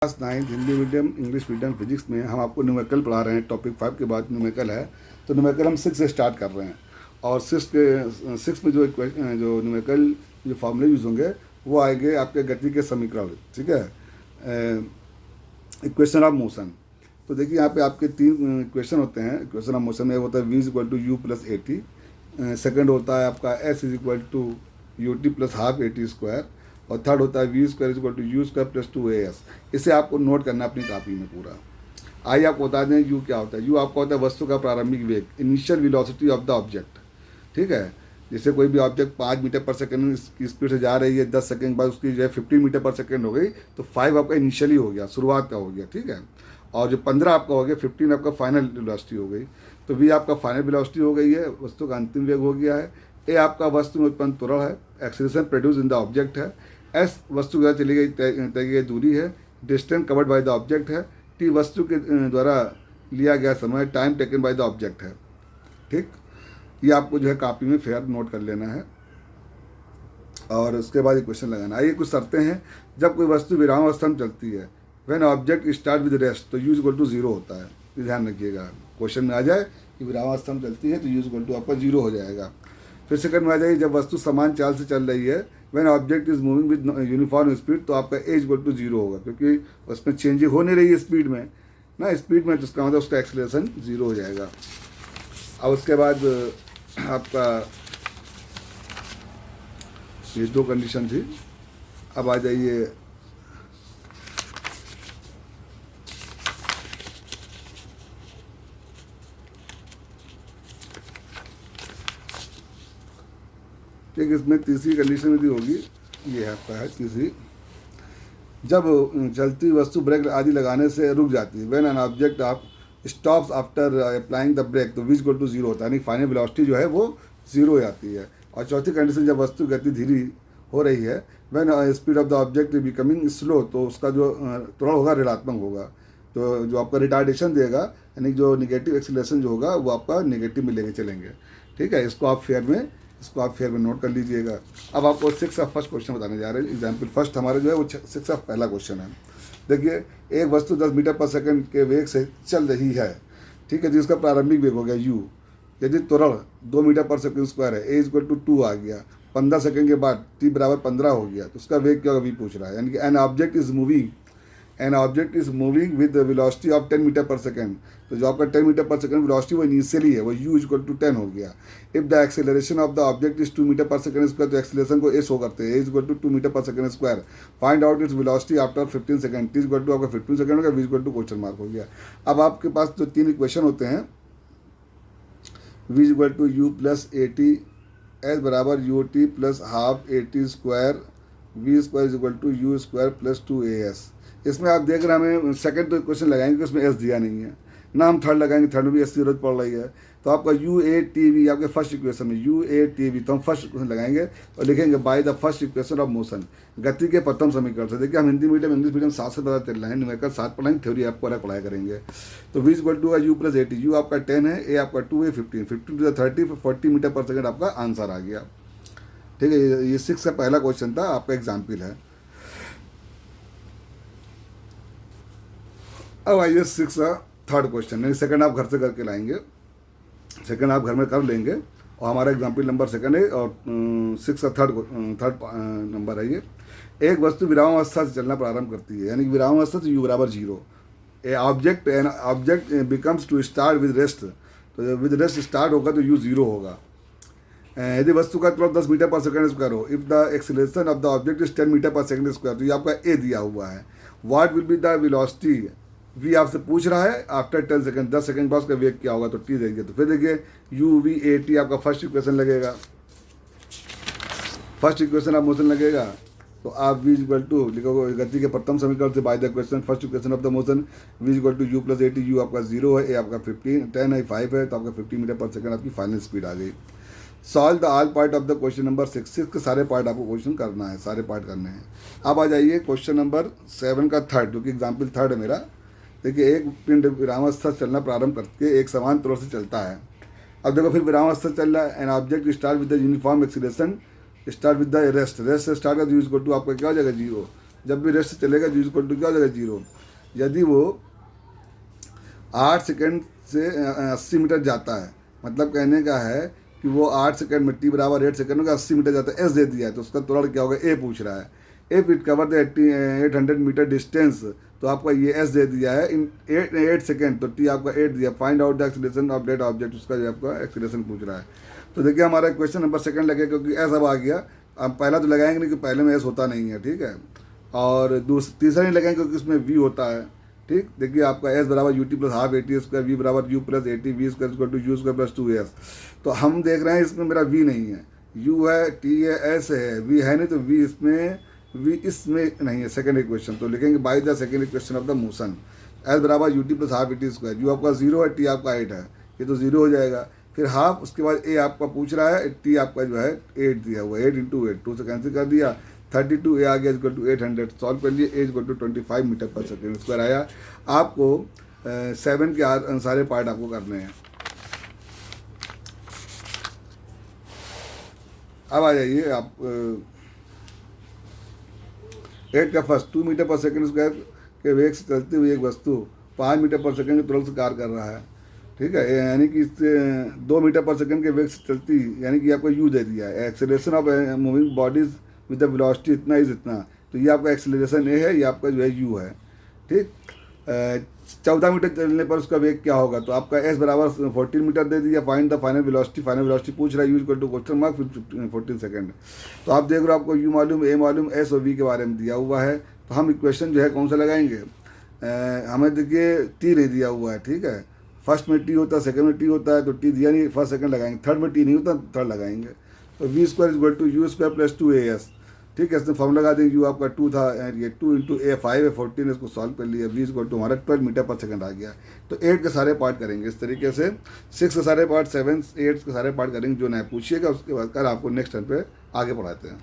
Class 9 Hindi medium English medium physics में हम आपको न्यूमेरिकल पढ़ा रहे हैं। टॉपिक 5 के बाद न्यूमेरिकल है, तो न्यूमेरिकल हम 6 से स्टार्ट कर रहे हैं। और सिक्स में जो न्यूमेरिकल जो फॉर्मूले यूज़ होंगे वो आएंगे आपके गति के समीकरण। ठीक है, इक्वेशन ऑफ मोशन। तो देखिए यहाँ पे आपके 3 इक्वेशन होते हैं। इक्वेशन ऑफ मोशन में एक होता है v equal to u plus a t, second होता है आपका s is equal to u t plus half a t square, और थर्ड होता है v square equal to u square plus 2as। इसे आपको नोट करना है अपनी कॉपी में पूरा। आइए आपको बता दें यू क्या होता है। यू आपका होता है वस्तु का प्रारंभिक वेग, initial velocity of the object. ठीक है, जैसे कोई भी ऑब्जेक्ट 5 मीटर पर सेकेंड की स्पीड से जा रही है, 10 सेकेंड बाद उसकी जो है 15 मीटर पर सेकेंड हो गई, तो 5 आपका इनिशियली हो गया, शुरुआत का हो गया। ठीक है, और जो 15 आपका हो गया, 15 आपका फाइनल वेलोसिटी हो गई। तो वी आपका फाइनल वेलोसिटी हो गई है, वस्तु का अंतिम वेग हो गया है। ए आपका वस्तु में उत्पन्न त्वरण है, acceleration produce in the object है। एस वस्तु द्वारा चली गई तय गई दूरी है, distance covered by the object है। टी वस्तु के द्वारा लिया गया समय, time taken by the object है। ठीक, ये आपको जो है कॉपी में फेयर नोट कर लेना है और उसके बाद ये क्वेश्चन लगाना। आइए कुछ शर्तें हैं। जब कोई वस्तु विराम अवस्था में चलती है, when object start with rest, तो यू इक्वल टू 0 होता है। ये ध्यान रखिएगा, क्वेश्चन में आ जाए कि विराम अवस्था में चलती है तो यू इक्वल टू आपका 0 हो जाएगा। फिर सेकंड में आ जाइए, जब वस्तु समान चाल से चल रही है, when object is moving with uniform speed, तो आपका ए इक्वल टू 0 होगा, क्योंकि उसमें चेंजिंग हो नहीं रही है स्पीड में ना, स्पीड में, तो उसका मतलब उसका एक्सीलरेशन 0 हो जाएगा। अब उसके बाद आपका ये 2 कंडीशन थी। अब आ जाइए ठीक, इसमें तीसरी कंडीशन यदि होगी, ये आपका है तीसरी। जब चलती वस्तु ब्रेक आदि लगाने से रुक जाती है, व्हेन एन ऑब्जेक्ट आप stops after applying the brake, तो v इक्वल टू 0 होता है, यानी फाइनल वेलोसिटी जो है वो 0 हो जाती है। और चौथी कंडीशन, जब वस्तु गति धीरे हो रही है, when speed of the object becoming slow, तो उसका जो त्वरण होगा ऋणात्मक होगा। तो जो आपका रिटार्डेशन देगा, यानी जो निगेटिव एक्सीलरेशन जो होगा वो आपका निगेटिव में लेके चलेंगे। ठीक है, इसको आप फेयर में नोट कर लीजिएगा। अब आपको 6 ऑफ फर्स्ट क्वेश्चन बताने जा रहे हैं। एग्जाम्पल फर्स्ट हमारे जो है वो 6 ऑफ पहला क्वेश्चन है। देखिए, एक वस्तु 10 मीटर पर सेकंड के वेग से चल रही है। ठीक है, जिसका प्रारंभिक वेग हो गया u। यदि त्वरण 2 मीटर पर सेकंड स्क्वायर है, ए इक्वल टू 2 आ गया, 15 सेकंड के बाद t बराबर 15 हो गया, तो उसका वेग क्या होगा, v पूछ रहा है। यानी कि an object is moving with velocity of 10 metre per second. तो जो आपका 10 मीटर पर सेकंड वेलोसिटी वो इनिशियली है, वो u इक्वल टू 10 हो गया। If the acceleration of the object is 2 metre per second square, तो एक्सेलरेशन को s हो करते हैं, a equal to 2 metre per second square. Find out its velocity after 15 second, t equal to आपका 15 second हो गया, v equal to question mark हो गया। अब आपके पास जो 3 इक्वेशन होते हैं, v equal to u plus a t, s बराबर u t plus half a t square, v square is equal to u square plus 2as। इसमें आप देख रहे हैं हमें सेकंड तो क्वेश्चन लगाएंगे, उसमें एस दिया नहीं है ना, हम थर्ड लगाएंगे, थर्ड में भी एस की जरूरत पड़ रही है। तो आपका यू ए टी वी आपके फर्स्ट इक्वेशन में यू ए टी वी, तो हम फर्स्ट इक्वेशन लगाएंगे और लिखेंगे by the first equation of motion, गति के प्रथम समीकरण से। देखिए, हम हिंदी मीडियम इंग्लिश मीडियम साथ से पता चल रहे हैं, न्यूमेरिकल साथ पढ़ाएंगे, थ्योरी आपको अलग पढ़ाया करेंगे। तो v equal to u plus a t, u आपका 10 है, ए आपका 2 है, 15 टू 30 40 मीटर पर सेकेंड आपका आंसर आ गया। ठीक है, ये 6 का पहला क्वेश्चन था, आपका एग्जाम्पल है। अब आइए 6 का थर्ड क्वेश्चन, नहीं सेकंड आप घर से करके लाएंगे, सेकंड आप घर में कर लेंगे, और हमारा एग्जाम्पल नंबर सेकंड है और 6 का थर्ड नंबर है ये। एक वस्तु विराम अवस्था से चलना प्रारंभ करती है, यानी कि विराम अवस्था से u बराबर 0। A object becomes to start with rest, तो विद रेस्ट स्टार्ट होगा तो u 0 होगा। यदि वस्तु का त्वरण 10 मीटर पर सेकंड स्क्वायर हो, if the acceleration of the object is 10 metre per second square, तो ये आपका ए दिया हुआ है। What will be the velocity, v आपसे पूछ रहा है आफ्टर 10 सेकंड, 10 सेकंड बाद उसका वेग क्या होगा, तो t देंगे। तो फिर देखिए u v a t आपका फर्स्ट इक्वेशन लगेगा, फर्स्ट इक्वेशन आप मोशन लगेगा, तो आप v इक्वल टू लिखोगे गति के प्रथम समीकरण से by the equation first equation of the motion, v equal to u plus a t, u आपका 0 है, ए आपका 10 है, 5 है, तो आपका 50 मीटर पर सेकंड आपकी फाइनल स्पीड आ गई। Solve the all part of the question number 6 के सारे पार्ट आपको क्वेश्चन करना है, सारे पार्ट करने हैं। अब आ जाइए क्वेश्चन नंबर 7 का थर्ड, जो कि एग्जाम्पल थर्ड है मेरा। देखिए, एक पिंड विरामावस्था चलना प्रारंभ करके एक समान त्वरण से चलता है। अब देखो, फिर विरामावस्था चल रहा है, an object start with the uniform acceleration, start with the rest से स्टार्ट का, यू इक्वल टू आपका क्या हो जाएगा 0। जब भी रेस्ट चलेगा यू इक्वल टू क्या हो जाएगा 0। यदि वो 8 सेकेंड से 80 मीटर जाता है, मतलब कहने का है कि वो 8 सेकंड में टी बराबर 8 सेकंड में 80 मीटर जाता है, एस दे दिया है, तो उसका त्वरण क्या होगा, ए पूछ रहा है। If it cover the 800 metre distance, तो आपका ये एस दे दिया है इन 8 सेकंड, तो टी आपका 8 दिया। Find out the acceleration of that object, उसका जो आपका एक्सीलरेशन पूछ रहा है। तो देखिए हमारा क्वेश्चन नंबर सेकंड लगे, क्योंकि एस अब आ गया। अब पहला तो लगाएंगे नहीं, कि पहले में एस होता नहीं है, ठीक है। और तीसरा नहीं लगाएंगे क्योंकि उसमें वी होता है, ठीक। देखिए आपका एस बराबर u t plus half a t square, v बराबर u plus a t, v square equal to u square plus 2 s. तो हम देख रहे हैं इसमें मेरा वी नहीं है, यू है, टी है, एस है, वी है नहीं, तो वी इसमें नहीं है। सेकंड इक्वेशन तो लिखेंगे by the second equation of the motion, s बराबर u t plus half a t square, u आपका 0 है, टी आपका 8 है, ये तो 0 हो जाएगा। फिर हाफ, उसके बाद ए आपका पूछ रहा है, टी आपका जो है 8 दिया हुआ है, 8 इंटू 8, 2 से कैंसिल कर दिया, 32 ए आ गया इक्वल टू 800। सॉल्व कर लिए, ए equal to 25 metre per second square आया। आपको 7 के सारे पार्ट आपको करने हैं। अब आ जाइए आप 8 का first, 2 metre per second square के वेग से चलती हुई एक वस्तु 5 मीटर पर सेकेंड के तुरंत से कार्य कर रहा है, ठीक है। यानी कि इससे 2 मीटर पर सेकेंड के वेग से चलती, यानी कि आपको यू दे दिया है। Acceleration of moving bodies with the velocity इतना इज इतना, तो ये आपका एक्सेलरेशन ए है, ये आपका जो है यू है, ठीक। 14 मीटर चलने पर उसका वेग क्या होगा, तो आपका एस बराबर 14 मीटर दे दिया। फाइंड द फाइनल वेलोसिटी पूछ रहा है, u equal to question mark फिर 14 सेकंड। तो आप देख रहे हो, आपको यू मालूम, ए मालूम, एस और वी के बारे में दिया हुआ है। तो हम इक्वेशन जो है कौन सा लगाएंगे, हमें देखिए टी नहीं दिया हुआ है, ठीक है। फर्स्ट में टी होता है, सेकंड में टी होता है, तो टी दिया नहीं, फर्स्ट सेकंड लगाएंगे। थर्ड में टी नहीं होता, थर्ड लगाएंगे। तो v square equal to u square plus 2 a s, ठीक है। इसमें फॉर्म लगा देंगे, यू आपका 2 था, ये 2 इंटू ए 5 है 14, इसको सॉल्व कर लिया। वी इक्वल टू हमारा 12 मीटर पर सेकंड आ गया। तो 8 के सारे पार्ट करेंगे इस तरीके से, 6 के सारे पार्ट, 7 8 के सारे पार्ट करेंगे। जो नया पूछिएगा उसके बाद कर आपको नेक्स्ट टर्न पे आगे पढ़ाते हैं।